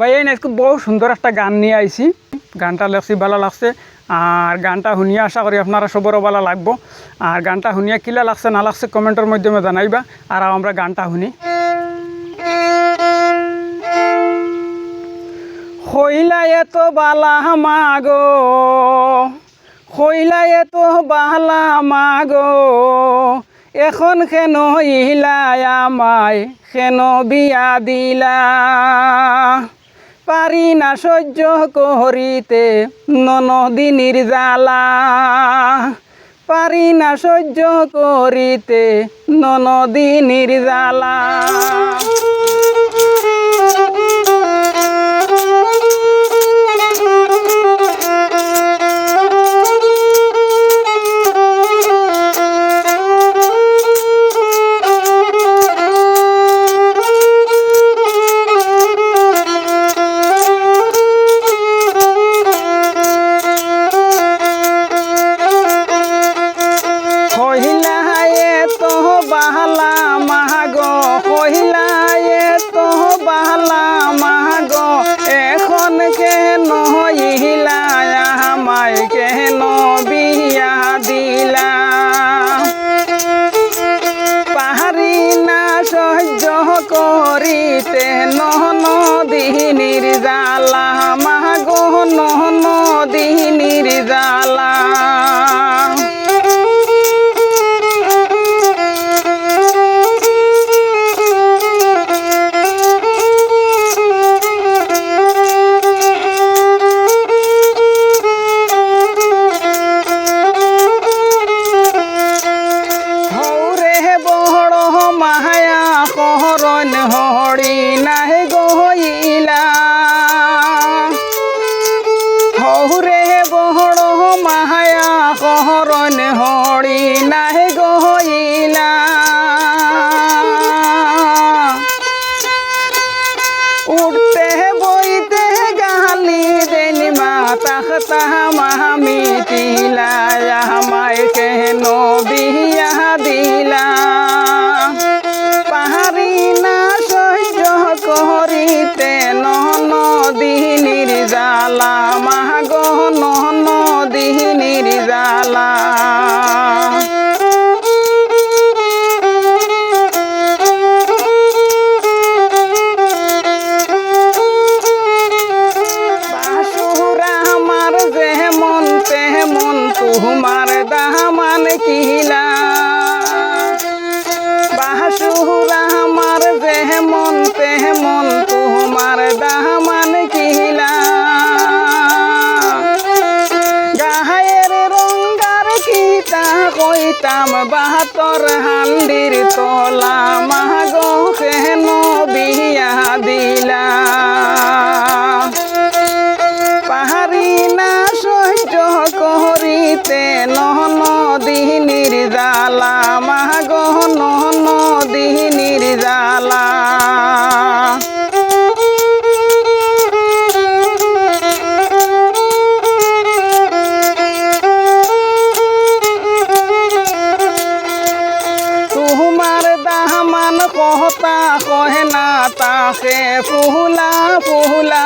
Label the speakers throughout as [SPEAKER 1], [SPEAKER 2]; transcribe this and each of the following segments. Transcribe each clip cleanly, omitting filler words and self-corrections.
[SPEAKER 1] ভাই আজকে বহু সুন্দর একটা গান নিয়ে আইছি। গানটা লেখছি ভালো লাগছে, আর গানটা শুনিয়ে আশা করি আপনারা সবরও ভালো লাগবো। আর গানটা শুনিয়ে কিলা লাগছে না লাগছে কমেন্টের মাধ্যমে জানাইবা। আর আমরা গানটা শুনি। হইলায় তো বালা মাগো, হইলায় তো বালা মাগো, এখন কেন ইলায় আমায় কেন বিয়া দিলা। পারি না সহ্য করিতে ননদিনীর জ্বালা, পারি না সহ্য করিতে ননদিনীর জ্বালা। এখন কেন ইলা আমায় কেন বিয়া দিলা। পাহাড়ি না সহ্য করিতে ননদিনীর জ্বালা, মাগো ননদিনীর জ্বালা। হরি নাহে গইলা হৌরে বড় মায়া করণ হরি নাহে গইলা। উঠতে বইতে গালি দেন মাতা মামি তিলা, আমায় কেন বিয়া দিলা। পাহাড়ি না সহ্য করিতে ননদিনীর জ্বালা, মাগো ননদিনীর জ্বালা। বাসুরা আমার যেমন তেমন তোমার দামান কিলা। বাসুরা আমার যেমন তেমন তোমার দামান কিলা। গায়ের রঙ্গার কিতা কইতাম বাহাতর হান্দির তলা, মাগো কেন বিয়া দিলা। পাহাড়ি না সহ্য করিতে ননদিনীর জ্বালা, মাগো ননদিনীর জ্বালা। তোমার দামান কহতা কহে না তাকে ফুলা ফুলা।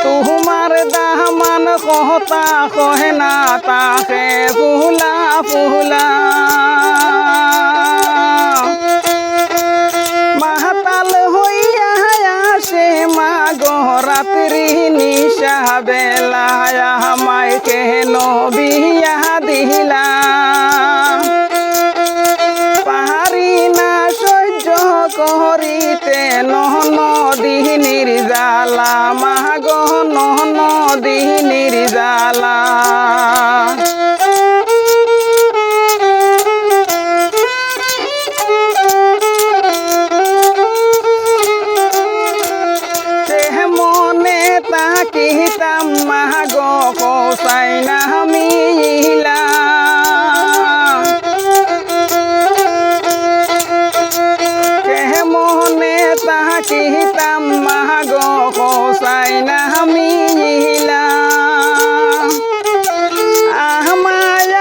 [SPEAKER 1] তোমার দামান কহতা কহে না তাকে ফুলা ফুলা। মাতাল হইয়া আসে মাগো রাত্রি নিশা বেলায়, আমায় কেন বিয়া দিলা। পাহাড়ি না সহ্য করিতে ননদিনীর জ্বালা, মাগো ননদিনীর জ্বালা। মনে তাকিতাম মাগো কসাই না মিলা। মনে তাকিতাম মাগো কসাই না মিলা। আমায়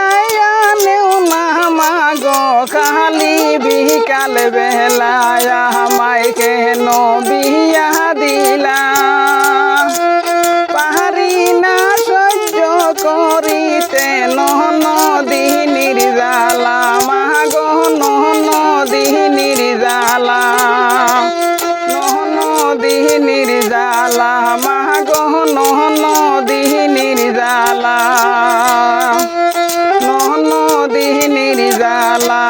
[SPEAKER 1] নদী নির্জালা